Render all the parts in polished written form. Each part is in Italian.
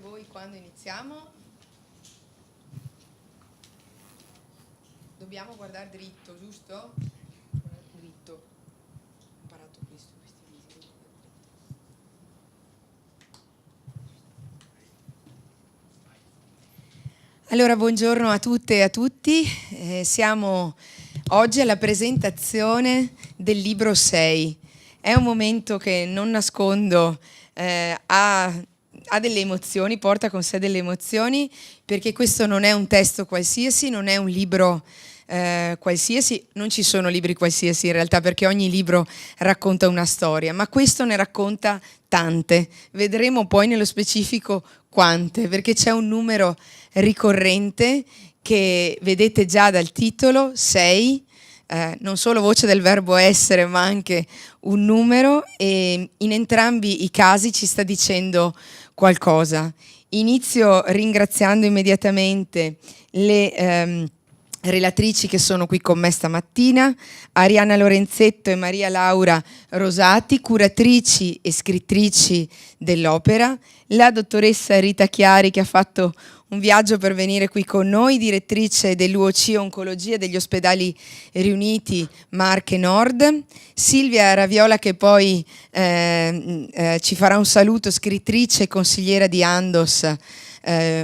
voi quando iniziamo? Dobbiamo guardare dritto, giusto? Dritto. Ho imparato questi visi. Allora, buongiorno a tutte e a tutti. Siamo oggi alla presentazione del libro 6. È un momento che, non nascondo, ha delle emozioni, porta con sé delle emozioni, perché questo non è un testo qualsiasi, non è un libro qualsiasi, non ci sono libri qualsiasi in realtà, perché ogni libro racconta una storia, ma questo ne racconta tante. Vedremo poi nello specifico quante, perché c'è un numero ricorrente che vedete già dal titolo, 6, non solo voce del verbo essere, ma anche un numero, e in entrambi i casi ci sta dicendo qualcosa. Inizio ringraziando immediatamente le relatrici che sono qui con me stamattina, Arianna Lorenzetto e Maria Laura Rosati, curatrici e scrittrici dell'opera, la dottoressa Rita Chiari che ha fatto un viaggio per venire qui con noi, direttrice dell'UOC Oncologia degli Ospedali Riuniti Marche Nord, Silvia Raviola che poi ci farà un saluto, scrittrice e consigliera di Andos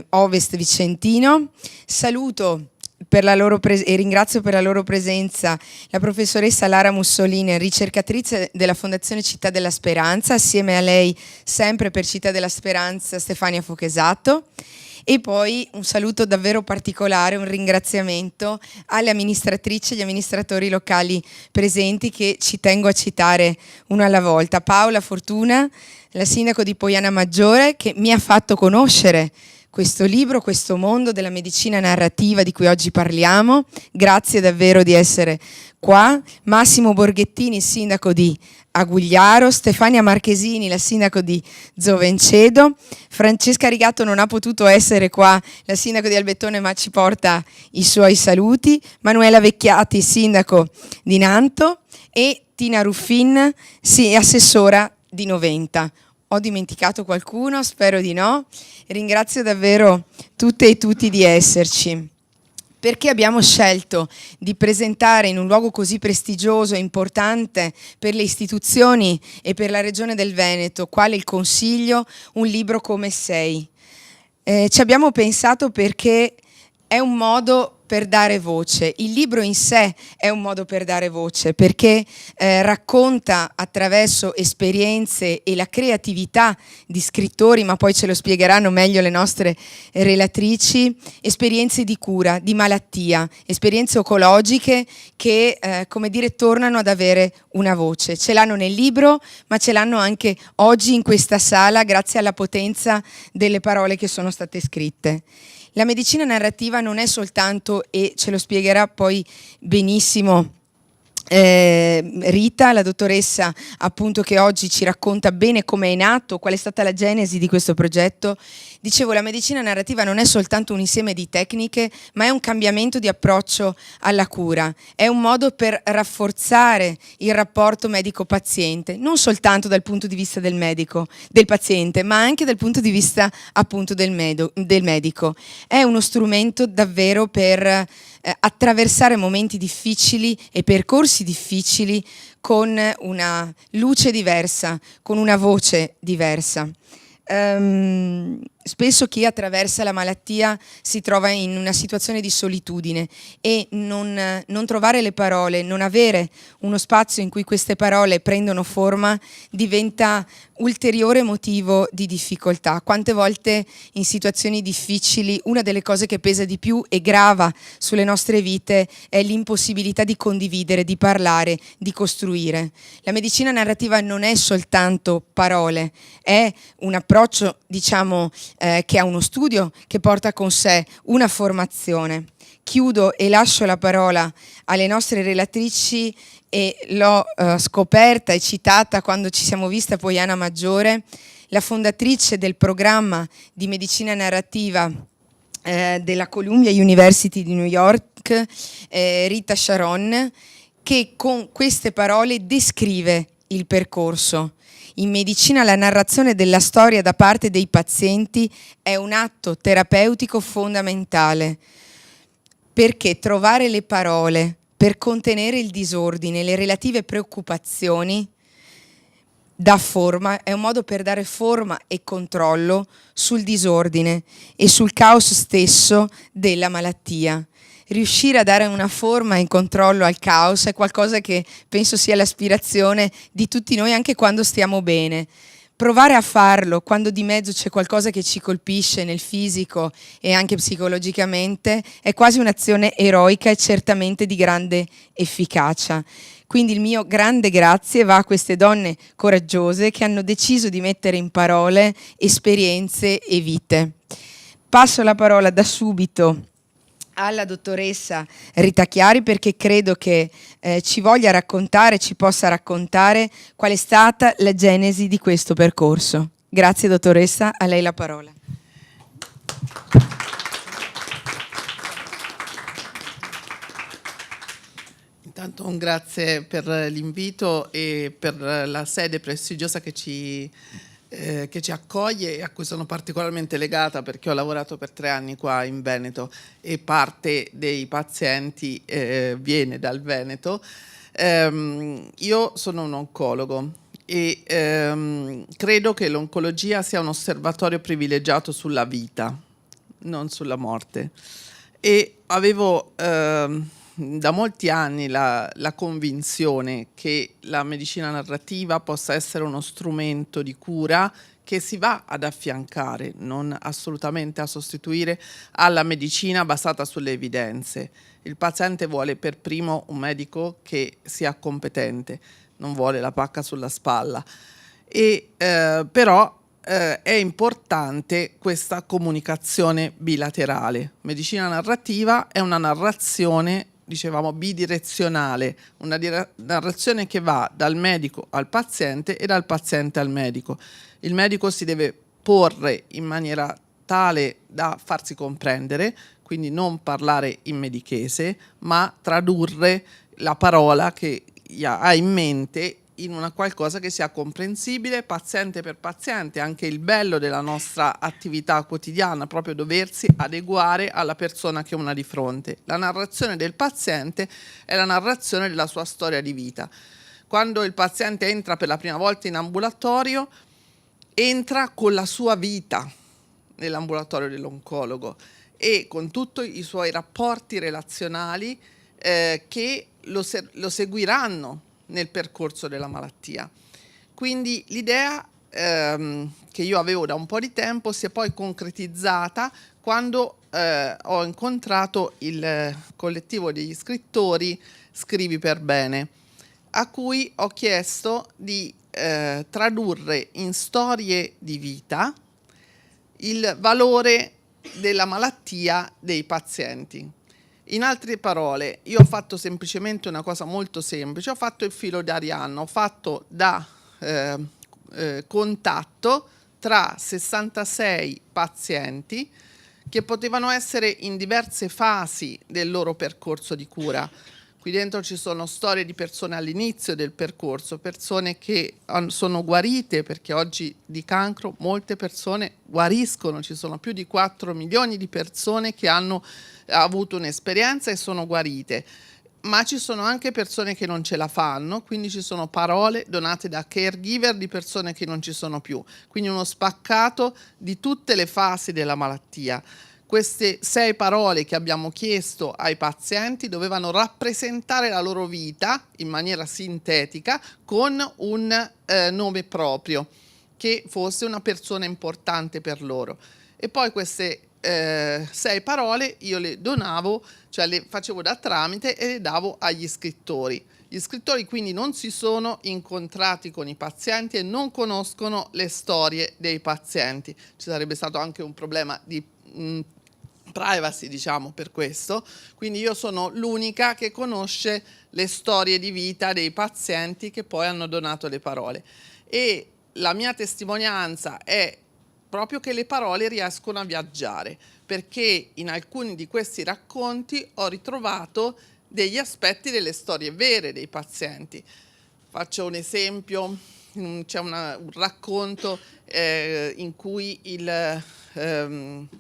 Ovest Vicentino. Saluto e ringrazio per la loro presenza la professoressa Lara Mussolini, ricercatrice della Fondazione Città della Speranza, assieme a lei sempre per Città della Speranza Stefania Fochesato. E poi un saluto davvero particolare, un ringraziamento alle amministratrici e agli amministratori locali presenti che ci tengo a citare una alla volta. Paola Fortuna, la sindaco di Poiana Maggiore, che mi ha fatto conoscere questo libro, questo mondo della medicina narrativa di cui oggi parliamo. Grazie davvero di essere qua. Massimo Borghettini, sindaco di Agugliaro, Stefania Marchesini, la sindaco di Zovencedo, Francesca Rigatto non ha potuto essere qua, la sindaco di Albettone, ma ci porta i suoi saluti, Manuela Vecchiati, sindaco di Nanto, e Tina Ruffin, assessora di Noventa. Ho dimenticato qualcuno? Spero di no. Ringrazio davvero tutte e tutti di esserci. Perché abbiamo scelto di presentare in un luogo così prestigioso e importante per le istituzioni e per la Regione del Veneto, quale il Consiglio, un libro come 6? Ci abbiamo pensato perché è un modo per dare voce. Il libro in sé è un modo per dare voce, perché racconta attraverso esperienze e la creatività di scrittori, ma poi ce lo spiegheranno meglio le nostre relatrici, esperienze di cura, di malattia, esperienze oncologiche che, tornano ad avere una voce. Ce l'hanno nel libro, ma ce l'hanno anche oggi in questa sala, grazie alla potenza delle parole che sono state scritte. La medicina narrativa non è soltanto, e ce lo spiegherà poi benissimo Rita, la dottoressa appunto che oggi ci racconta bene come è nato, qual è stata la genesi di questo progetto. Dicevo, la medicina narrativa non è soltanto un insieme di tecniche, ma è un cambiamento di approccio alla cura, è un modo per rafforzare il rapporto medico-paziente, non soltanto dal punto di vista del paziente, ma anche dal punto di vista appunto del medico. È uno strumento davvero per attraversare momenti difficili e percorsi difficili con una luce diversa, con una voce diversa. Spesso chi attraversa la malattia si trova in una situazione di solitudine e non trovare le parole, non avere uno spazio in cui queste parole prendono forma diventa ulteriore motivo di difficoltà. Quante volte in situazioni difficili una delle cose che pesa di più e grava sulle nostre vite è l'impossibilità di condividere, di parlare, di costruire. La medicina narrativa non è soltanto parole, è un approccio, diciamo, che ha uno studio che porta con sé una formazione. Chiudo e lascio la parola alle nostre relatrici e l'ho scoperta e citata quando ci siamo viste a Poiana Maggiore, la fondatrice del programma di medicina narrativa della Columbia University di New York, Rita Sharon, che con queste parole descrive il percorso In medicina la narrazione della storia da parte dei pazienti è un atto terapeutico fondamentale, perché trovare le parole per contenere il disordine e le relative preoccupazioni dà forma, è un modo per dare forma e controllo sul disordine e sul caos stesso della malattia. Riuscire a dare una forma e controllo al caos è qualcosa che penso sia l'aspirazione di tutti noi anche quando stiamo bene. Provare a farlo quando di mezzo c'è qualcosa che ci colpisce nel fisico e anche psicologicamente è quasi un'azione eroica e certamente di grande efficacia. Quindi il mio grande grazie va a queste donne coraggiose che hanno deciso di mettere in parole esperienze e vite. Passo la parola da subito alla dottoressa Rita Chiari perché credo che ci voglia raccontare, ci possa raccontare qual è stata la genesi di questo percorso. Grazie dottoressa, a lei la parola. Intanto un grazie per l'invito e per la sede prestigiosa che ci accoglie e a cui sono particolarmente legata perché ho lavorato per 3 anni qua in Veneto e parte dei pazienti viene dal Veneto. Io sono un oncologo e credo che l'oncologia sia un osservatorio privilegiato sulla vita, non sulla morte. E avevo da molti anni la convinzione che la medicina narrativa possa essere uno strumento di cura che si va ad affiancare, non assolutamente a sostituire, alla medicina basata sulle evidenze. Il paziente vuole per primo un medico che sia competente, non vuole la pacca sulla spalla. E però è importante questa comunicazione bilaterale. Medicina narrativa è una narrazione, dicevamo, bidirezionale, una narrazione che va dal medico al paziente e dal paziente al medico. Il medico si deve porre in maniera tale da farsi comprendere, quindi non parlare in medichese, ma tradurre la parola che ha in mente in una qualcosa che sia comprensibile paziente per paziente. Anche il bello della nostra attività quotidiana, proprio doversi adeguare alla persona che una di fronte. La narrazione del paziente è la narrazione della sua storia di vita. Quando il paziente entra per la prima volta in ambulatorio, entra con la sua vita nell'ambulatorio dell'oncologo e con tutti i suoi rapporti relazionali che lo seguiranno nel percorso della malattia. Quindi l'idea che io avevo da un po' di tempo si è poi concretizzata quando ho incontrato il collettivo degli scrittori Scrivi per Bene, a cui ho chiesto di tradurre in storie di vita il valore della malattia dei pazienti. In altre parole, io ho fatto semplicemente una cosa molto semplice, ho fatto il filo di Arianna, ho fatto da contatto tra 66 pazienti che potevano essere in diverse fasi del loro percorso di cura. Qui dentro ci sono storie di persone all'inizio del percorso, persone che sono guarite, perché oggi di cancro molte persone guariscono, ci sono più di 4 milioni di persone che hanno avuto un'esperienza e sono guarite, ma ci sono anche persone che non ce la fanno, quindi ci sono parole donate da caregiver di persone che non ci sono più, quindi uno spaccato di tutte le fasi della malattia. Queste 6 parole che abbiamo chiesto ai pazienti dovevano rappresentare la loro vita in maniera sintetica con un nome proprio, che fosse una persona importante per loro. E poi queste 6 parole io le donavo, cioè le facevo da tramite e le davo agli scrittori. Gli scrittori quindi non si sono incontrati con i pazienti e non conoscono le storie dei pazienti. Ci sarebbe stato anche un problema di privacy, diciamo, per questo. Quindi io sono l'unica che conosce le storie di vita dei pazienti che poi hanno donato le parole. E la mia testimonianza è proprio che le parole riescono a viaggiare, perché in alcuni di questi racconti ho ritrovato degli aspetti delle storie vere dei pazienti. Faccio un esempio c'è un racconto in cui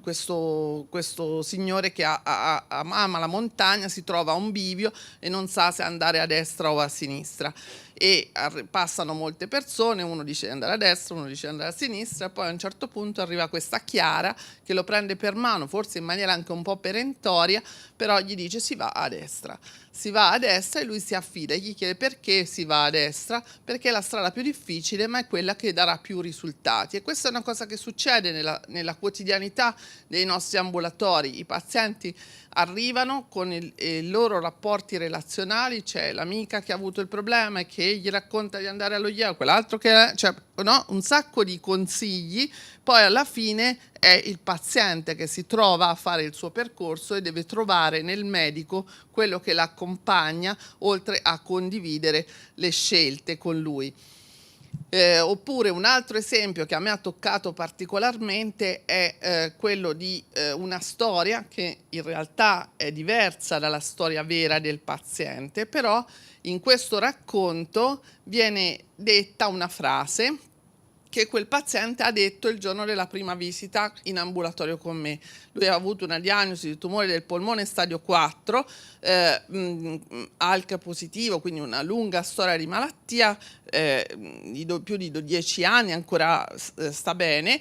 questo signore che ama la montagna si trova a un bivio e non sa se andare a destra o a sinistra, e passano molte persone, uno dice di andare a destra, uno dice di andare a sinistra, poi a un certo punto arriva questa Chiara che lo prende per mano, forse in maniera anche un po' perentoria, però gli dice si va a destra. Si va a destra e lui si affida e gli chiede perché si va a destra, perché è la strada più difficile ma è quella che darà più risultati, e questa è una cosa che succede nella quotidianità dei nostri ambulatori. I pazienti arrivano con i loro rapporti relazionali, c'è l'amica che ha avuto il problema e che gli racconta di andare allo IEO, quell'altro che cioè, no? Un sacco di consigli, poi alla fine è il paziente che si trova a fare il suo percorso e deve trovare nel medico quello che l'accompagna, oltre a condividere le scelte con lui. Oppure un altro esempio che a me ha toccato particolarmente è quello di una storia che in realtà è diversa dalla storia vera del paziente, però in questo racconto viene detta una frase che quel paziente ha detto il giorno della prima visita in ambulatorio con me. Lui ha avuto una diagnosi di tumore del polmone stadio 4, ALK positivo, quindi una lunga storia di malattia, più di 10 anni, ancora sta bene,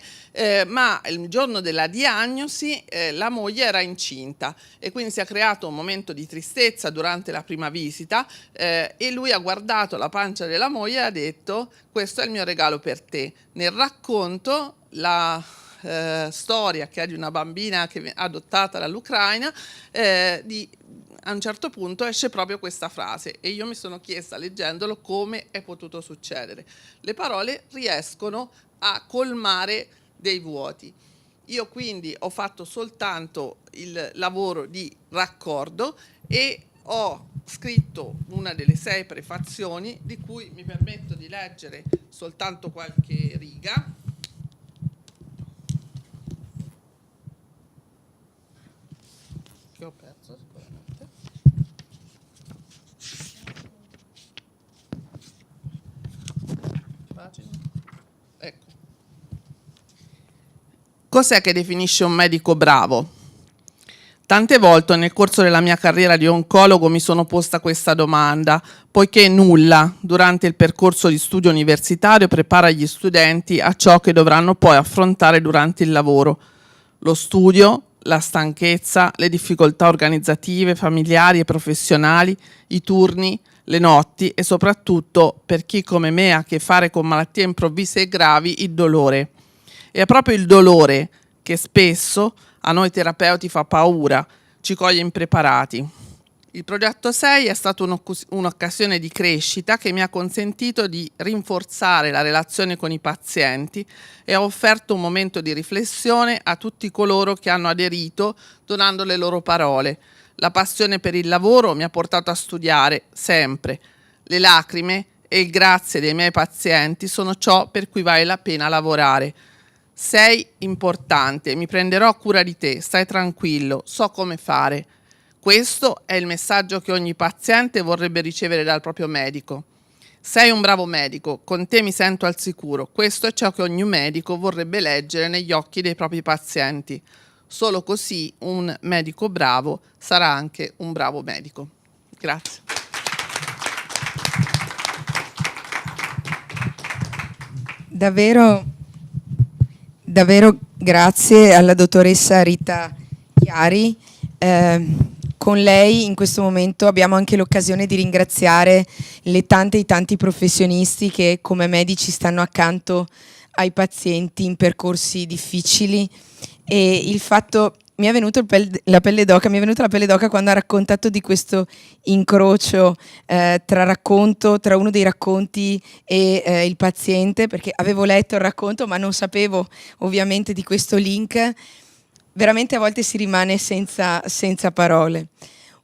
ma il giorno della diagnosi la moglie era incinta e quindi si è creato un momento di tristezza durante la prima visita, e lui ha guardato la pancia della moglie e ha detto: questo è il mio regalo per te. Nel racconto la storia, che è di una bambina che adottata dall'Ucraina, a un certo punto esce proprio questa frase e io mi sono chiesta leggendolo come è potuto succedere. Le parole riescono a colmare dei vuoti. Io quindi ho fatto soltanto il lavoro di raccordo e ho scritto una delle 6 prefazioni, di cui mi permetto di leggere soltanto qualche riga. Che ho perso sicuramente. Pagina. Ecco. Cos'è che definisce un medico bravo? Tante volte nel corso della mia carriera di oncologo mi sono posta questa domanda, poiché nulla durante il percorso di studio universitario prepara gli studenti a ciò che dovranno poi affrontare durante il lavoro. Lo studio, la stanchezza, le difficoltà organizzative, familiari e professionali, i turni, le notti e soprattutto, per chi come me ha a che fare con malattie improvvise e gravi, il dolore. E è proprio il dolore che spesso a noi terapeuti fa paura, ci coglie impreparati. Il progetto 6 è stato un'occasione di crescita che mi ha consentito di rinforzare la relazione con i pazienti e ha offerto un momento di riflessione a tutti coloro che hanno aderito donando le loro parole. La passione per il lavoro mi ha portato a studiare sempre. Le lacrime e il grazie dei miei pazienti sono ciò per cui vale la pena lavorare. Sei importante, mi prenderò cura di te, stai tranquillo, so come fare. Questo è il messaggio che ogni paziente vorrebbe ricevere dal proprio medico. Sei un bravo medico, con te mi sento al sicuro. Questo è ciò che ogni medico vorrebbe leggere negli occhi dei propri pazienti. Solo così un medico bravo sarà anche un bravo medico. Grazie. Davvero grazie alla dottoressa Rita Chiari. Con lei in questo momento abbiamo anche l'occasione di ringraziare i tanti professionisti che come medici stanno accanto ai pazienti in percorsi difficili, e il fatto mi è venuta la pelle d'oca quando ha raccontato di questo incrocio tra uno dei racconti e il paziente, perché avevo letto il racconto ma non sapevo ovviamente di questo link. Veramente a volte si rimane senza parole.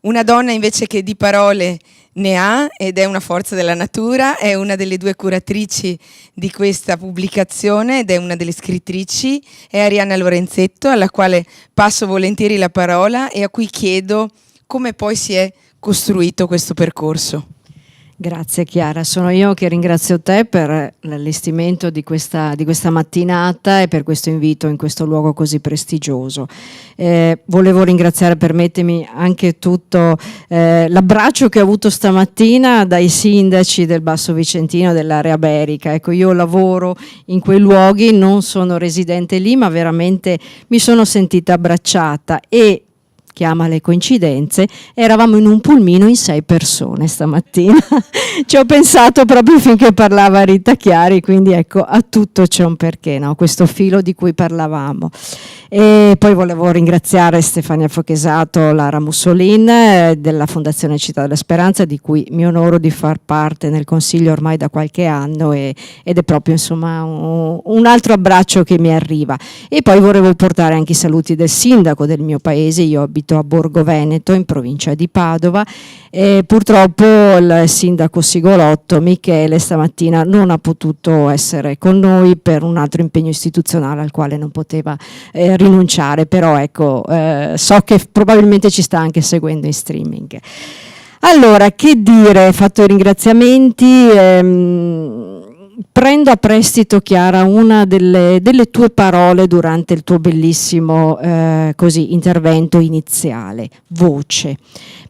Una donna invece che di parole ne ha, ed è una forza della natura, è una delle 2 curatrici di questa pubblicazione ed è una delle scrittrici, è Arianna Lorenzetto, alla quale passo volentieri la parola e a cui chiedo come poi si è costruito questo percorso. Grazie Chiara, sono io che ringrazio te per l'allestimento di questa mattinata e per questo invito in questo luogo così prestigioso. Volevo ringraziare, permettimi, anche tutto l'abbraccio che ho avuto stamattina dai sindaci del Basso Vicentino, dell'area Berica. Ecco, io lavoro in quei luoghi, non sono residente lì, ma veramente mi sono sentita abbracciata e chiama le coincidenze, eravamo in un pulmino in 6 persone stamattina. Ci ho pensato proprio finché parlava Rita Chiari, quindi ecco, a tutto c'è un perché, no? Questo filo di cui parlavamo. E poi volevo ringraziare Stefania Fochesato, Lara Mussolin della Fondazione Città della Speranza, di cui mi onoro di far parte nel consiglio ormai da qualche anno, ed è proprio insomma un altro abbraccio che mi arriva. E poi volevo portare anche i saluti del sindaco del mio paese. Io abito a Borgo Veneto, in provincia di Padova, e purtroppo il sindaco Sigolotto, Michele, stamattina non ha potuto essere con noi per un altro impegno istituzionale al quale non poteva rinunciare, però ecco, so che probabilmente ci sta anche seguendo in streaming. Allora, che dire, fatto i ringraziamenti, prendo a prestito, Chiara, una delle tue parole durante il tuo bellissimo intervento iniziale: voce.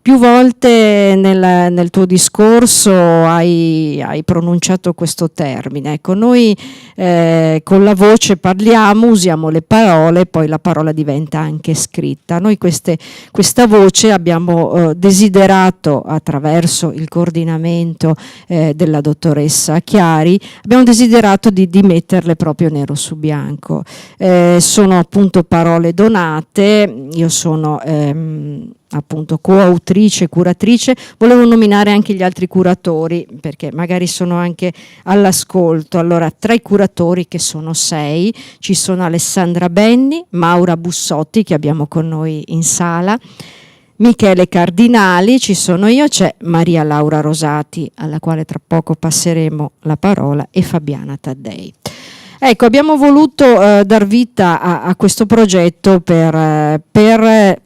Più volte nel tuo discorso hai pronunciato questo termine. Ecco, noi con la voce parliamo, usiamo le parole, poi la parola diventa anche scritta. Noi questa voce abbiamo desiderato, attraverso il coordinamento della dottoressa Chiari, abbiamo desiderato di metterle proprio nero su bianco. Sono appunto parole donate. Io sono appunto coautrice, curatrice. Volevo nominare anche gli altri curatori, perché magari sono anche all'ascolto. Allora, tra i curatori, che sono 6, ci sono Alessandra Benni, Maura Bussotti, che abbiamo con noi in sala, Michele Cardinali, ci sono io, c'è Maria Laura Rosati, alla quale tra poco passeremo la parola, e Fabiana Taddei. Ecco, abbiamo voluto dar vita a questo progetto per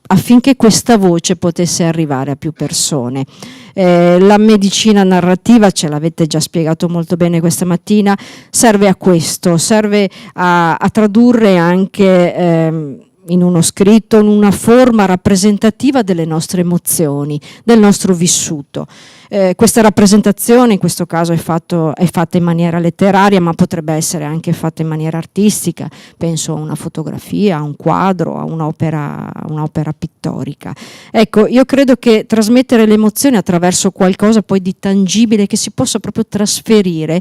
affinché questa voce potesse arrivare a più persone. La medicina narrativa, ce l'avete già spiegato molto bene questa mattina, serve a questo, serve a tradurre anche in uno scritto, in una forma rappresentativa delle nostre emozioni, del nostro vissuto. Questa rappresentazione in questo caso è fatta in maniera letteraria, ma potrebbe essere anche fatta in maniera artistica. Penso a una fotografia, a un quadro, a un'opera pittorica. Ecco, io credo che trasmettere le emozioni attraverso qualcosa poi di tangibile, che si possa proprio trasferire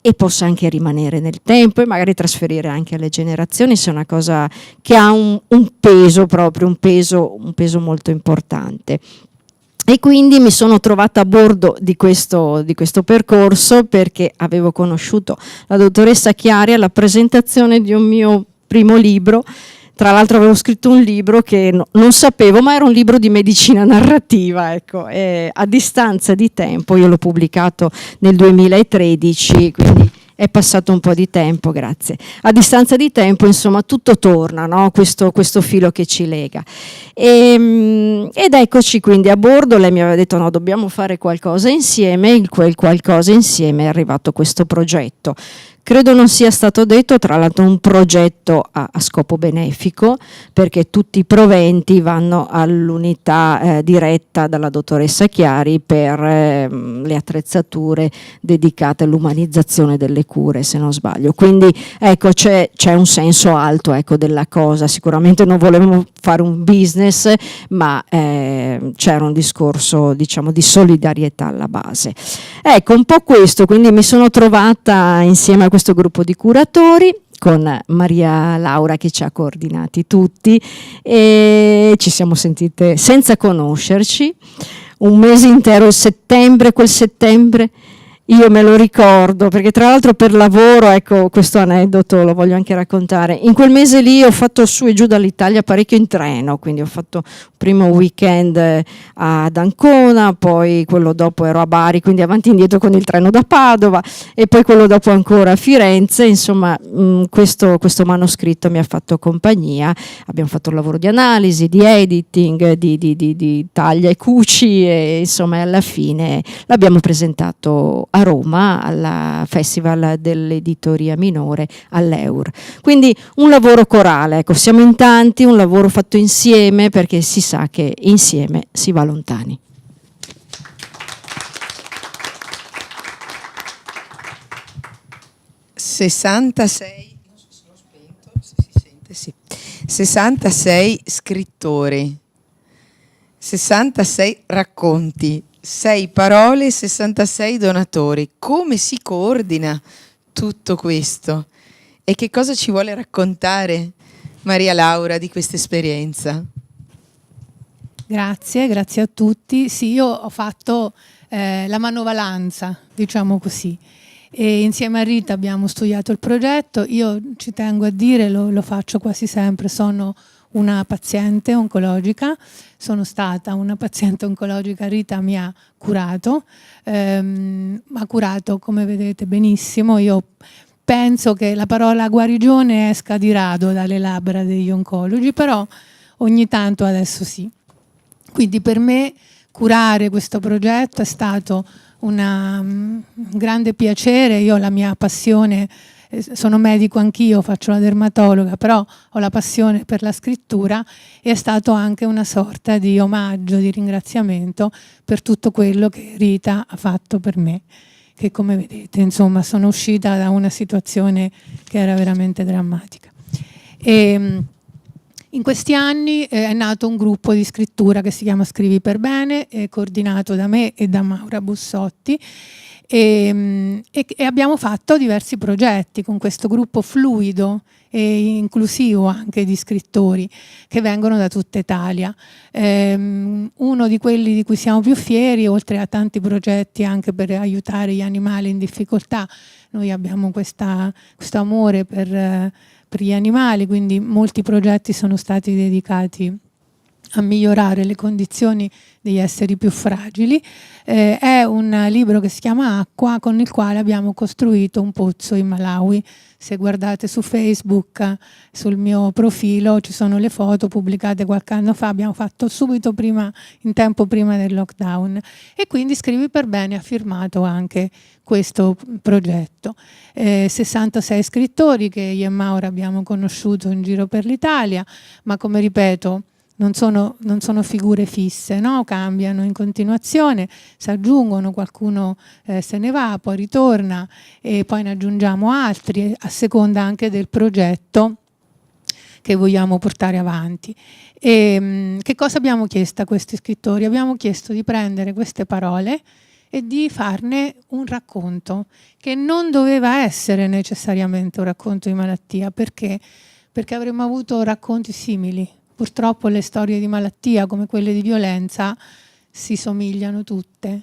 e possa anche rimanere nel tempo e magari trasferire anche alle generazioni, sia una cosa che ha un peso proprio, un peso molto importante. E quindi mi sono trovata a bordo di questo percorso, perché avevo conosciuto la dottoressa Chiari alla presentazione di un mio primo libro. Tra l'altro avevo scritto un libro che non sapevo, ma era un libro di medicina narrativa, ecco. A distanza di tempo, io l'ho pubblicato nel 2013, quindi è passato un po' di tempo, grazie. A distanza di tempo, insomma, tutto torna, no? Questo filo che ci lega. Ed eccoci quindi a bordo. Lei mi aveva detto: no, dobbiamo fare qualcosa insieme. Quel qualcosa insieme è arrivato questo progetto. Credo non sia stato detto, tra l'altro un progetto a scopo benefico, perché tutti i proventi vanno all'unità diretta dalla dottoressa Chiari per le attrezzature dedicate all'umanizzazione delle cure, se non sbaglio. Quindi ecco, c'è un senso alto, ecco, della cosa. Sicuramente non volevamo fare un business, ma c'era un discorso, diciamo, di solidarietà alla base. Ecco, un po' questo, quindi mi sono trovata insieme a questo gruppo di curatori, con Maria Laura che ci ha coordinati tutti, e ci siamo sentite senza conoscerci un mese intero, quel settembre, Io me lo ricordo, perché tra l'altro per lavoro, ecco, questo aneddoto lo voglio anche raccontare. In quel mese lì ho fatto su e giù dall'Italia parecchio in treno, quindi ho fatto un primo weekend ad Ancona, poi quello dopo ero a Bari, quindi avanti e indietro con il treno da Padova, e poi quello dopo ancora a Firenze. Insomma, questo manoscritto mi ha fatto compagnia. Abbiamo fatto un lavoro di analisi, di editing, di taglia e cuci, e insomma alla fine l'abbiamo presentato a Roma al Festival dell'Editoria Minore all'Eur. Quindi un lavoro corale, ecco, siamo in tanti, un lavoro fatto insieme, perché si sa che insieme si va lontani. ...66, non so se l'ho spento, se si sente, sì. 66 scrittori, 66 racconti, 6 parole, 66 donatori. Come si coordina tutto questo? E che cosa ci vuole raccontare Maria Laura di questa esperienza? Grazie a tutti. Sì, io ho fatto la manovalanza, diciamo così, e insieme a Rita abbiamo studiato il progetto. Io ci tengo a dire, lo faccio quasi sempre, sono una paziente oncologica, sono stata una paziente oncologica, Rita mi ha curato come vedete benissimo. Io penso che la parola guarigione esca di rado dalle labbra degli oncologi, però ogni tanto adesso sì. Quindi per me curare questo progetto è stato un grande piacere. Io ho la mia passione, sono medico anch'io, faccio la dermatologa, però ho la passione per la scrittura, e è stato anche una sorta di omaggio, di ringraziamento per tutto quello che Rita ha fatto per me, che come vedete insomma sono uscita da una situazione che era veramente drammatica. E in questi anni è nato un gruppo di scrittura che si chiama Scrivi per Bene, coordinato da me e da Maura Bussotti, e abbiamo fatto diversi progetti con questo gruppo fluido e inclusivo anche di scrittori che vengono da tutta Italia. Uno di quelli di cui siamo più fieri, oltre a tanti progetti anche per aiutare gli animali in difficoltà, noi abbiamo questo amore per gli animali, quindi molti progetti sono stati dedicati a migliorare le condizioni degli esseri più fragili. È un libro che si chiama Acqua, con il quale abbiamo costruito un pozzo in Malawi. Se guardate su Facebook, sul mio profilo, ci sono le foto pubblicate qualche anno fa, abbiamo fatto subito in tempo prima del lockdown, e quindi Scrivi per Bene ha firmato anche questo progetto. 66 scrittori che io e Maura abbiamo conosciuto in giro per l'Italia, ma come ripeto non sono figure fisse, no? Cambiano in continuazione, si aggiungono, qualcuno se ne va, poi ritorna, e poi ne aggiungiamo altri a seconda anche del progetto che vogliamo portare avanti. E che cosa abbiamo chiesto a questi scrittori? Abbiamo chiesto di prendere queste parole e di farne un racconto, che non doveva essere necessariamente un racconto di malattia, perché avremmo avuto racconti simili. Purtroppo le storie di malattia, come quelle di violenza, si somigliano tutte,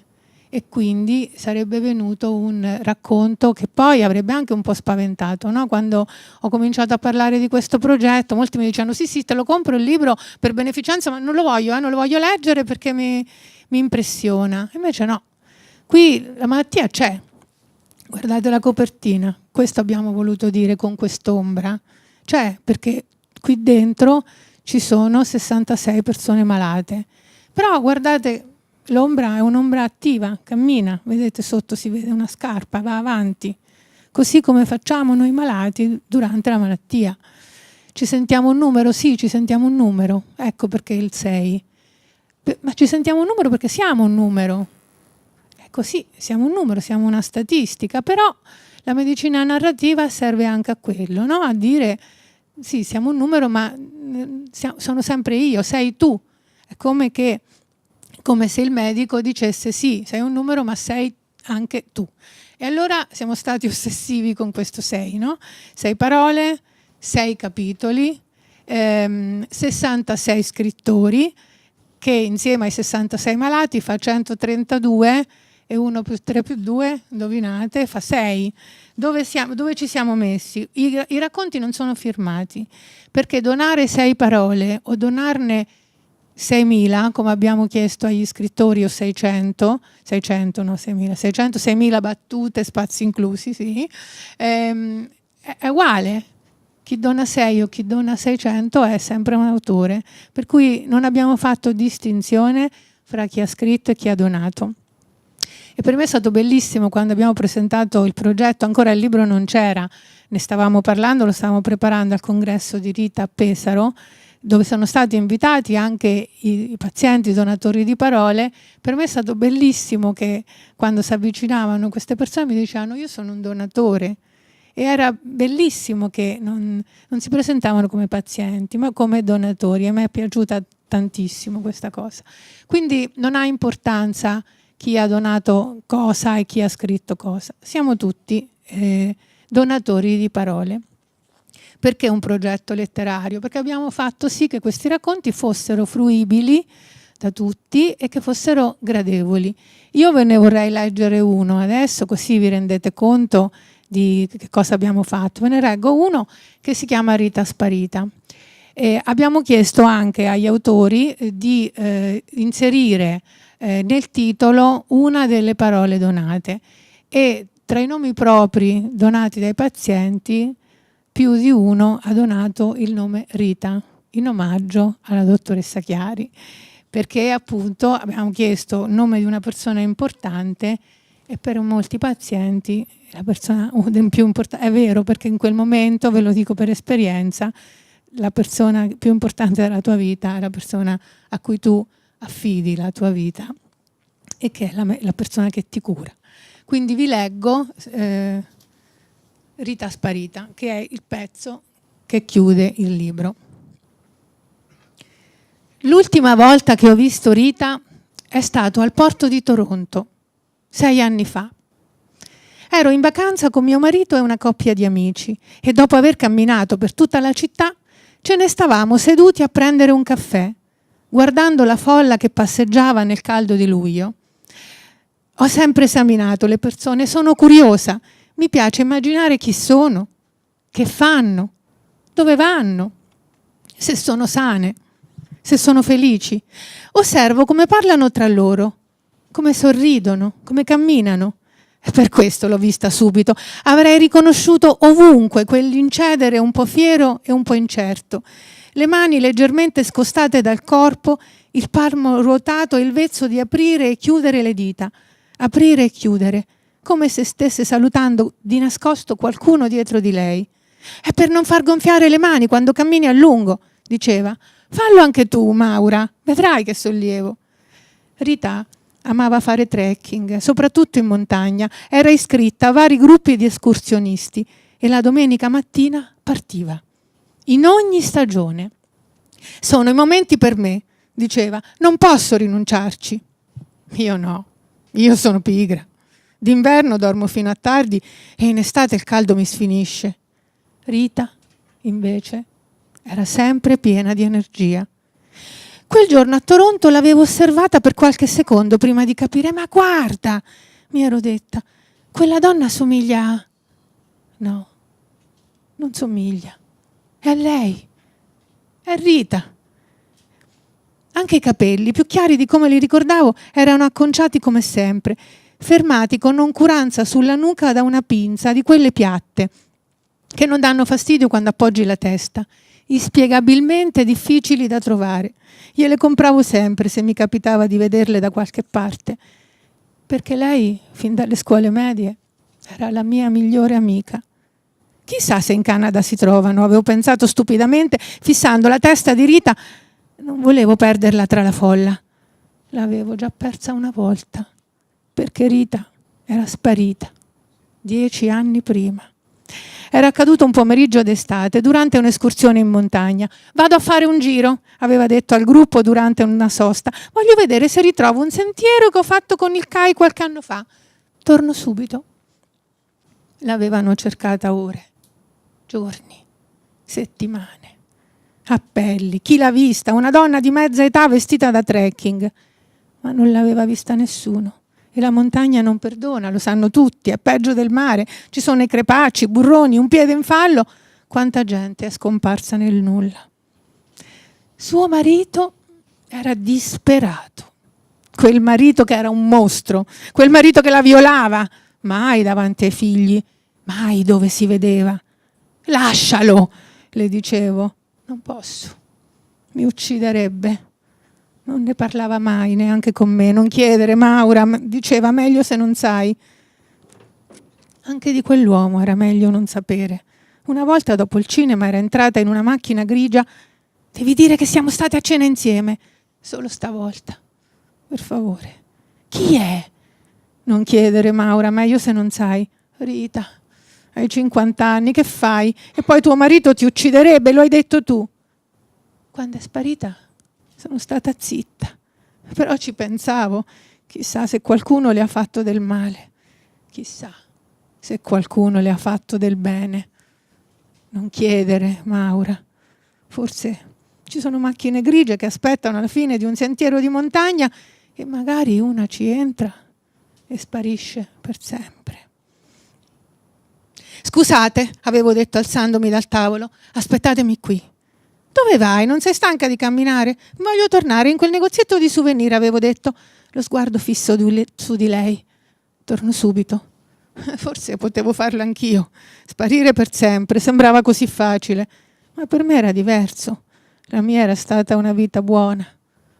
e quindi sarebbe venuto un racconto che poi avrebbe anche un po' spaventato, no? Quando ho cominciato a parlare di questo progetto, molti mi dicevano sì, te lo compro il libro per beneficenza, ma non lo voglio leggere perché mi impressiona. Invece no, qui la malattia c'è, guardate la copertina, questo abbiamo voluto dire con quest'ombra, c'è, perché qui dentro ci sono 66 persone malate, però guardate, l'ombra è un'ombra attiva, cammina, vedete sotto si vede una scarpa, va avanti, così come facciamo noi malati durante la malattia. Ci sentiamo un numero? Sì, ci sentiamo un numero, ecco perché il 6, ma ci sentiamo un numero perché siamo un numero, ecco sì, siamo un numero, siamo una statistica, però la medicina narrativa serve anche a quello, no? A dire sì, siamo un numero, ma sono sempre io, sei tu. È come se il medico dicesse sì, sei un numero, ma sei anche tu. E allora siamo stati ossessivi con questo 6, no? 6 parole, 6 capitoli, 66 scrittori, che insieme ai 66 malati fa 132, e 1 più 3 più 2, indovinate, fa 6. Dove ci siamo messi? I racconti non sono firmati, perché donare 6 parole o donarne 6.000, come abbiamo chiesto agli scrittori, o 600 no, 6.000 battute, spazi inclusi, sì, è uguale. Chi dona 6 o chi dona 600 è sempre un autore, per cui non abbiamo fatto distinzione fra chi ha scritto e chi ha donato. E per me è stato bellissimo quando abbiamo presentato il progetto, ancora il libro non c'era, ne stavamo parlando, lo stavamo preparando al congresso di Rita a Pesaro, dove sono stati invitati anche i pazienti donatori di parole. Per me è stato bellissimo che quando si avvicinavano queste persone mi dicevano: io sono un donatore. E era bellissimo che non si presentavano come pazienti, ma come donatori. A me è piaciuta tantissimo questa cosa. Quindi non ha importanza chi ha donato cosa e chi ha scritto cosa. Siamo tutti donatori di parole. Perché un progetto letterario? Perché abbiamo fatto sì che questi racconti fossero fruibili da tutti e che fossero gradevoli. Io ve ne vorrei leggere uno adesso, così vi rendete conto di che cosa abbiamo fatto. Ve ne leggo uno che si chiama Rita Sparita. Abbiamo chiesto anche agli autori di inserire nel titolo una delle parole donate, e tra i nomi propri donati dai pazienti più di uno ha donato il nome Rita, in omaggio alla dottoressa Chiari, perché appunto abbiamo chiesto il nome di una persona importante e per molti pazienti la persona più importante, è vero, perché in quel momento, ve lo dico per esperienza, la persona più importante della tua vita è la persona a cui tu affidi la tua vita e che è la persona che ti cura. Quindi vi leggo Rita Sparita, che è il pezzo che chiude il libro. L'ultima volta che ho visto Rita è stato al porto di Toronto, 6 anni fa. Ero in vacanza con mio marito e una coppia di amici e dopo aver camminato per tutta la città ce ne stavamo seduti a prendere un caffè, guardando la folla che passeggiava nel caldo di luglio. Ho sempre esaminato le persone, sono curiosa, mi piace immaginare chi sono, che fanno, dove vanno, se sono sane, se sono felici. Osservo come parlano tra loro, come sorridono, come camminano. E per questo l'ho vista subito. Avrei riconosciuto ovunque quell'incedere un po' fiero e un po' incerto. Le mani leggermente scostate dal corpo, il palmo ruotato e il vezzo di aprire e chiudere le dita. Aprire e chiudere, come se stesse salutando di nascosto qualcuno dietro di lei. È per non far gonfiare le mani quando cammini a lungo, diceva. Fallo anche tu, Maura, vedrai che sollievo. Rita amava fare trekking, soprattutto in montagna. Era iscritta a vari gruppi di escursionisti e la domenica mattina partiva. In ogni stagione. Sono i momenti per me, diceva. Non posso rinunciarci. Io no, io sono pigra. D'inverno dormo fino a tardi e in estate il caldo mi sfinisce. Rita, invece, era sempre piena di energia. Quel giorno a Toronto l'avevo osservata per qualche secondo prima di capire. Ma guarda, mi ero detta, quella donna somiglia a... No, non somiglia. È lei. È Rita. Anche i capelli, più chiari di come li ricordavo, erano acconciati come sempre, fermati con noncuranza sulla nuca da una pinza di quelle piatte, che non danno fastidio quando appoggi la testa, inspiegabilmente difficili da trovare. Gliele compravo sempre se mi capitava di vederle da qualche parte, perché lei, fin dalle scuole medie, era la mia migliore amica. Chissà se in Canada si trovano, avevo pensato stupidamente, fissando la testa di Rita. Non volevo perderla tra la folla. L'avevo già persa una volta, perché Rita era sparita 10 anni prima. Era accaduto un pomeriggio d'estate, durante un'escursione in montagna. Vado a fare un giro, aveva detto al gruppo durante una sosta. Voglio vedere se ritrovo un sentiero che ho fatto con il CAI qualche anno fa. Torno subito. L'avevano cercata ore, giorni, settimane, appelli. Chi l'ha vista? Una donna di mezza età vestita da trekking. Ma non l'aveva vista nessuno. E la montagna non perdona, lo sanno tutti, è peggio del mare. Ci sono i crepacci, i burroni, un piede in fallo. Quanta gente è scomparsa nel nulla. Suo marito era disperato. Quel marito che era un mostro, quel marito che la violava, mai davanti ai figli, mai dove si vedeva. Lascialo, le dicevo. Non posso, mi ucciderebbe. Non ne parlava mai, neanche con me. Non chiedere, Maura, diceva, meglio se non sai. Anche di quell'uomo era meglio non sapere. Una volta dopo il cinema era entrata in una macchina grigia. Devi dire che siamo state a cena insieme, solo stavolta. Per favore. Chi è? Non chiedere, Maura, meglio se non sai. Rita, hai 50 anni, che fai? E poi tuo marito ti ucciderebbe, lo hai detto tu. Quando è sparita sono stata zitta, però ci pensavo, chissà se qualcuno le ha fatto del male, chissà se qualcuno le ha fatto del bene. Non chiedere, Maura, forse ci sono macchine grigie che aspettano alla fine di un sentiero di montagna e magari una ci entra e sparisce per sempre. Scusate, avevo detto alzandomi dal tavolo, aspettatemi qui. Dove vai? Non sei stanca di camminare? Voglio tornare in quel negozietto di souvenir, avevo detto, lo sguardo fisso su di lei. Torno subito. Forse potevo farlo anch'io, sparire per sempre, sembrava così facile, ma per me era diverso. La mia era stata una vita buona,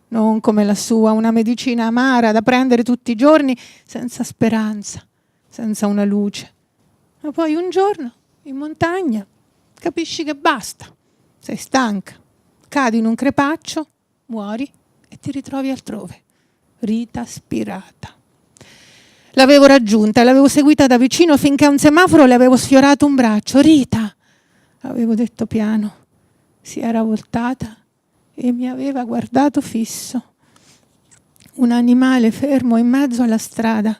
non come la sua, una medicina amara da prendere tutti i giorni, senza speranza, senza una luce. Ma poi un giorno, in montagna, capisci che basta. Sei stanca, cadi in un crepaccio, muori e ti ritrovi altrove. Rita Spirata. L'avevo raggiunta, l'avevo seguita da vicino finché a un semaforo le avevo sfiorato un braccio. Rita, avevo detto piano. Si era voltata e mi aveva guardato fisso. Un animale fermo in mezzo alla strada,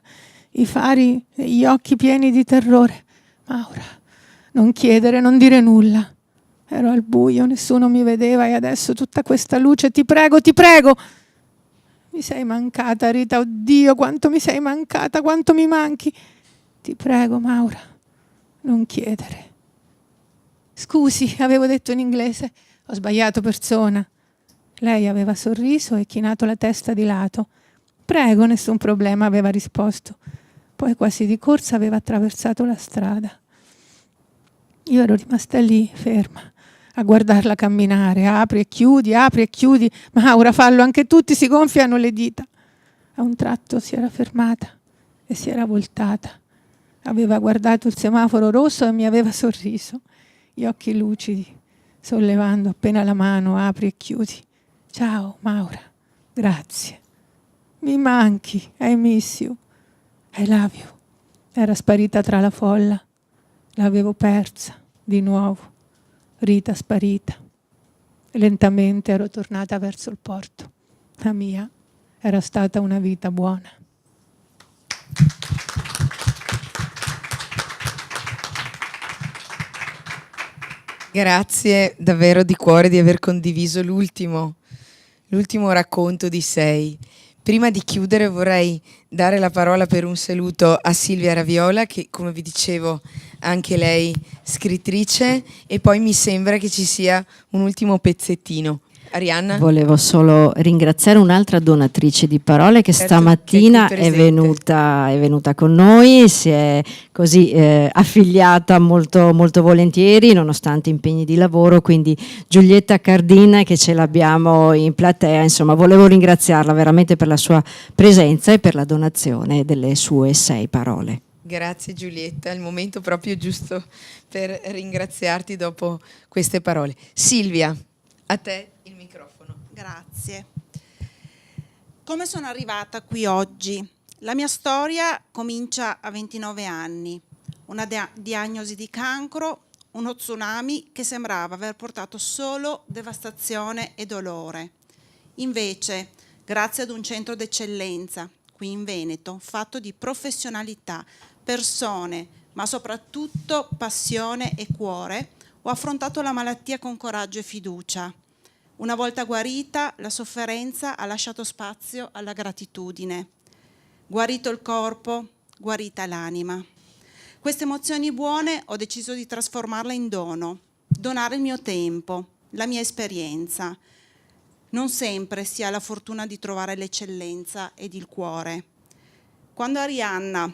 i fari e gli occhi pieni di terrore. Maura, non chiedere, non dire nulla. Ero al buio, nessuno mi vedeva e adesso tutta questa luce, ti prego, ti prego. Mi sei mancata, Rita, oddio, quanto mi sei mancata, quanto mi manchi. Ti prego, Maura, non chiedere. Scusi, avevo detto in inglese, ho sbagliato persona. Lei aveva sorriso e chinato la testa di lato. Prego, nessun problema, aveva risposto. Poi quasi di corsa aveva attraversato la strada. Io ero rimasta lì, ferma, a guardarla camminare, apri e chiudi, Maura, fallo anche tu, ti si gonfiano le dita. A un tratto si era fermata e si era voltata. Aveva guardato il semaforo rosso e mi aveva sorriso, gli occhi lucidi, sollevando appena la mano, apri e chiudi. Ciao, Maura, grazie. Mi manchi, I miss you, I love you. Era sparita tra la folla, l'avevo persa di nuovo. Rita sparita. Lentamente ero tornata verso il porto. La mia era stata una vita buona. Grazie davvero di cuore di aver condiviso l'ultimo racconto di Sei. Prima di chiudere vorrei dare la parola per un saluto a Silvia Raviola, che come vi dicevo anche lei scrittrice, e poi mi sembra che ci sia un ultimo pezzettino. Arianna? Volevo solo ringraziare un'altra donatrice di parole che Certo, stamattina che è qui è venuta con noi, si è così affiliata molto, molto volentieri nonostante impegni di lavoro, quindi Giulietta Cardina, che ce l'abbiamo in platea, insomma volevo ringraziarla veramente per la sua presenza e per la donazione delle sue 6 parole. Grazie Giulietta, è il momento proprio giusto per ringraziarti dopo queste parole. Silvia, a te il microfono. Grazie. Come sono arrivata qui oggi? La mia storia comincia a 29 anni. Una diagnosi di cancro, uno tsunami che sembrava aver portato solo devastazione e dolore. Invece, grazie ad un centro d'eccellenza qui in Veneto, fatto di professionalità, persone, ma soprattutto passione e cuore, ho affrontato la malattia con coraggio e fiducia. Una volta guarita, la sofferenza ha lasciato spazio alla gratitudine. guarito il corpo, guarita l'anima. Queste emozioni buone ho deciso di trasformarle in dono, donare il mio tempo, la mia esperienza. Non sempre si ha la fortuna di trovare l'eccellenza ed il cuore. Quando Arianna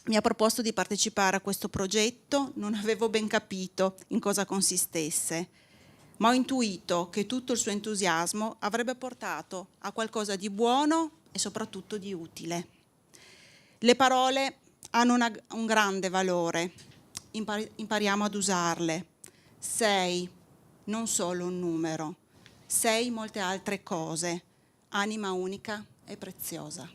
mi ha proposto di partecipare a questo progetto, non avevo ben capito in cosa consistesse, ma ho intuito che tutto il suo entusiasmo avrebbe portato a qualcosa di buono e soprattutto di utile. Le parole hanno un grande valore, impariamo ad usarle. Sei non solo un numero, sei molte altre cose, anima unica e preziosa.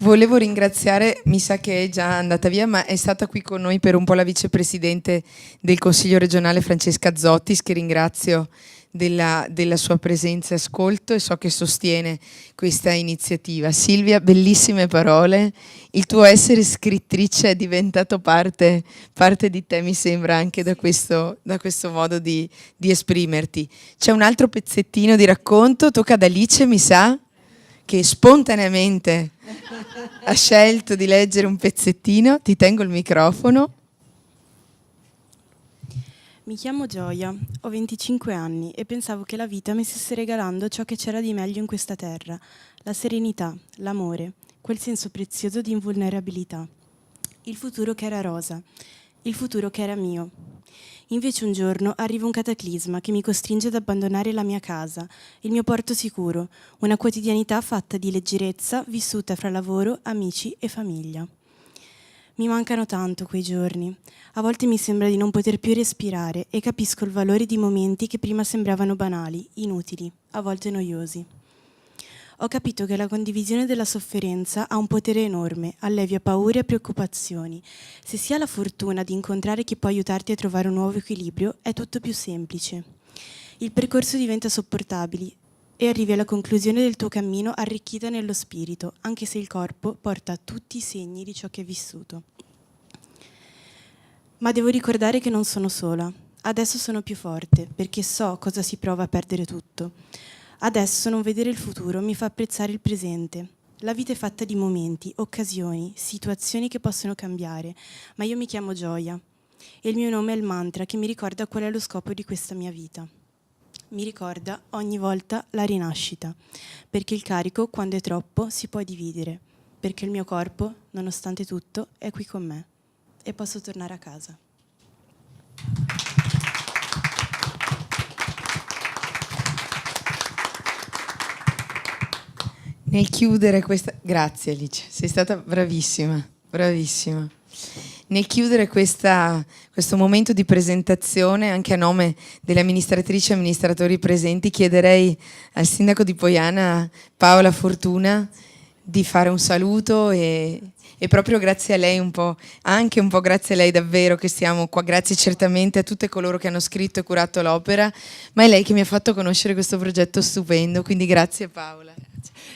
Volevo ringraziare, mi sa che è già andata via, ma è stata qui con noi per un po' la vicepresidente del Consiglio regionale Francesca Zottis, che ringrazio della sua presenza e ascolto, e so che sostiene questa iniziativa. Silvia, bellissime parole, il tuo essere scrittrice è diventato parte di te, mi sembra, anche da questo modo di esprimerti. C'è un altro pezzettino di racconto, tocca ad Alice, mi sa, che spontaneamente ha scelto di leggere un pezzettino. Ti tengo il microfono. Mi chiamo Gioia, ho 25 anni e pensavo che la vita mi stesse regalando ciò che c'era di meglio in questa terra, la serenità, l'amore, quel senso prezioso di invulnerabilità. Il futuro che era rosa, il futuro che era mio. Invece un giorno arriva un cataclisma che mi costringe ad abbandonare la mia casa, il mio porto sicuro, una quotidianità fatta di leggerezza vissuta fra lavoro, amici e famiglia. Mi mancano tanto quei giorni. A volte mi sembra di non poter più respirare e capisco il valore di momenti che prima sembravano banali, inutili, a volte noiosi. Ho capito che la condivisione della sofferenza ha un potere enorme, allevia paure e preoccupazioni. Se si ha la fortuna di incontrare chi può aiutarti a trovare un nuovo equilibrio, è tutto più semplice. Il percorso diventa sopportabile e arrivi alla conclusione del tuo cammino arricchita nello spirito, anche se il corpo porta tutti i segni di ciò che hai vissuto. Ma devo ricordare che non sono sola. Adesso sono più forte, perché so cosa si prova a perdere tutto. Adesso non vedere il futuro mi fa apprezzare il presente. La vita è fatta di momenti, occasioni, situazioni che possono cambiare, ma io mi chiamo Gioia e il mio nome è il mantra che mi ricorda qual è lo scopo di questa mia vita. Mi ricorda ogni volta la rinascita, perché il carico, quando è troppo, si può dividere, perché il mio corpo, nonostante tutto, è qui con me e posso tornare a casa. Nel chiudere questa... Grazie Alice, sei stata bravissima, bravissima. Nel chiudere questo momento di presentazione, anche a nome delle amministratrici e amministratori presenti, chiederei al sindaco di Poiana, Paola Fortuna, di fare un saluto e proprio grazie a lei anche un po' grazie a lei davvero che siamo qua, grazie certamente a tutte coloro che hanno scritto e curato l'opera, ma è lei che mi ha fatto conoscere questo progetto stupendo, quindi grazie Paola.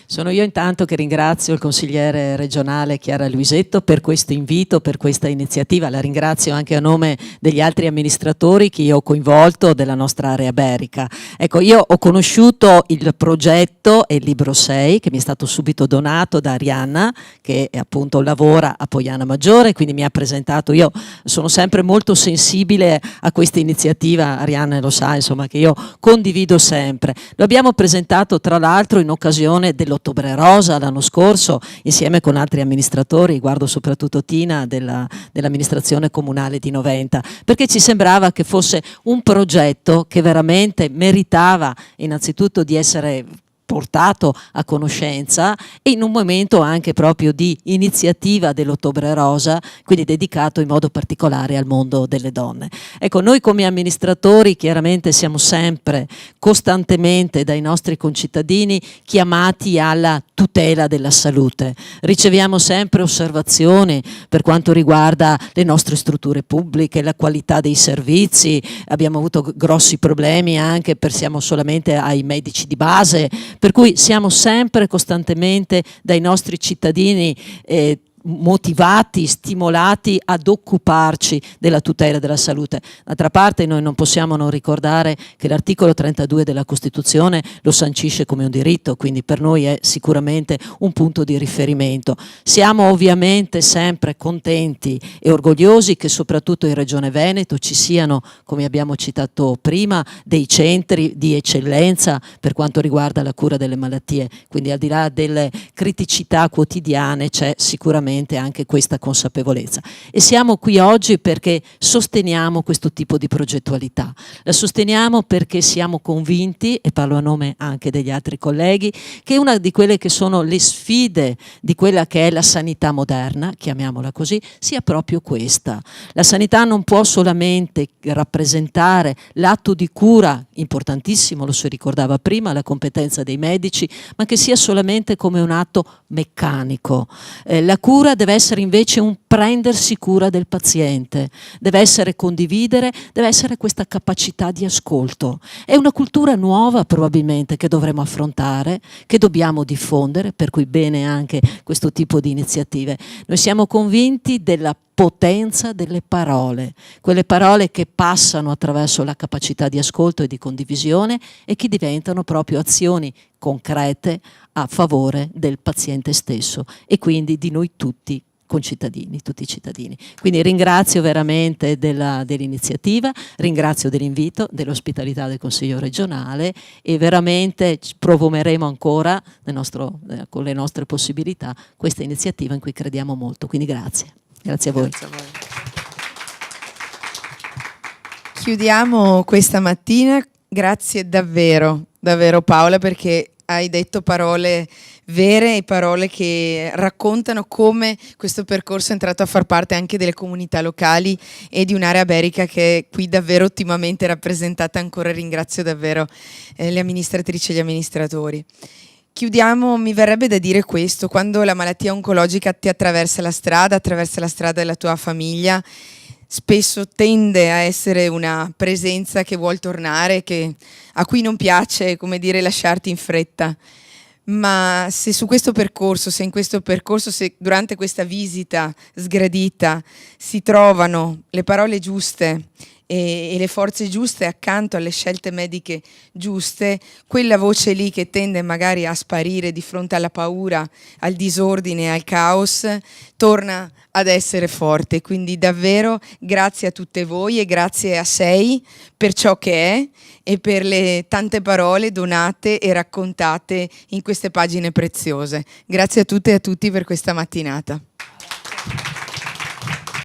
Sono io intanto che ringrazio il consigliere regionale Chiara Luisetto per questo invito, per questa iniziativa. La ringrazio anche a nome degli altri amministratori che io ho coinvolto della nostra area berica. Ecco, io ho conosciuto il progetto e il libro 6 che mi è stato subito donato da Arianna, che appunto lavora a Poiana Maggiore, quindi mi ha presentato. Io sono sempre molto sensibile a questa iniziativa, Arianna lo sa, insomma, che io condivido sempre. Lo abbiamo presentato tra l'altro in occasione dell'Ottobre Rosa l'anno scorso insieme con altri amministratori, guardo soprattutto Tina dell'amministrazione comunale di Noventa, perché ci sembrava che fosse un progetto che veramente meritava innanzitutto di essere portato a conoscenza e in un momento anche proprio di iniziativa dell'Ottobre Rosa, quindi dedicato in modo particolare al mondo delle donne. Ecco, noi come amministratori chiaramente siamo sempre costantemente dai nostri concittadini chiamati alla tutela della salute. Riceviamo sempre osservazioni per quanto riguarda le nostre strutture pubbliche, la qualità dei servizi, abbiamo avuto grossi problemi anche siamo solamente ai medici di base, per cui siamo sempre costantemente dai nostri cittadini motivati, stimolati ad occuparci della tutela della salute. D'altra parte noi non possiamo non ricordare che l'articolo 32 della Costituzione lo sancisce come un diritto, quindi per noi è sicuramente un punto di riferimento. Siamo ovviamente sempre contenti e orgogliosi che soprattutto in Regione Veneto ci siano, come abbiamo citato prima, dei centri di eccellenza per quanto riguarda la cura delle malattie, quindi al di là delle criticità quotidiane c'è sicuramente anche questa consapevolezza. E siamo qui oggi perché sosteniamo questo tipo di progettualità. La sosteniamo perché siamo convinti, e parlo a nome anche degli altri colleghi, che una di quelle che sono le sfide di quella che è la sanità moderna, chiamiamola così, sia proprio questa. La sanità non può solamente rappresentare l'atto di cura, importantissimo, lo si ricordava prima, la competenza dei medici, ma che sia solamente come un atto meccanico. La cura deve essere invece un prendersi cura del paziente, deve essere condividere, deve essere questa capacità di ascolto. È una cultura nuova probabilmente che dovremo affrontare, che dobbiamo diffondere, per cui bene anche questo tipo di iniziative. Noi siamo convinti della potenza delle parole, quelle parole che passano attraverso la capacità di ascolto e di condivisione e che diventano proprio azioni concrete a favore del paziente stesso e quindi di noi tutti concittadini, tutti i cittadini. Quindi ringrazio veramente dell'iniziativa, ringrazio dell'invito, dell'ospitalità del Consiglio regionale e veramente promuoveremo ancora con le nostre possibilità questa iniziativa in cui crediamo molto. Quindi grazie. Grazie a voi. Grazie a voi. Chiudiamo questa mattina. Grazie davvero, davvero Paola, perché hai detto parole vere e parole che raccontano come questo percorso è entrato a far parte anche delle comunità locali e di un'area berica che è qui davvero ottimamente rappresentata. Ancora ringrazio davvero le amministratrici e gli amministratori. Chiudiamo, mi verrebbe da dire questo: quando la malattia oncologica ti attraversa la strada della tua famiglia, spesso tende a essere una presenza che vuol tornare, a cui non piace, come dire, lasciarti in fretta. Ma se in questo percorso, se durante questa visita sgradita si trovano le parole giuste e le forze giuste accanto alle scelte mediche giuste, quella voce lì che tende magari a sparire di fronte alla paura, al disordine, al caos, torna ad essere forte. Quindi davvero grazie a tutte voi e grazie a SEI per ciò che è e per le tante parole donate e raccontate in queste pagine preziose. Grazie a tutte e a tutti per questa mattinata.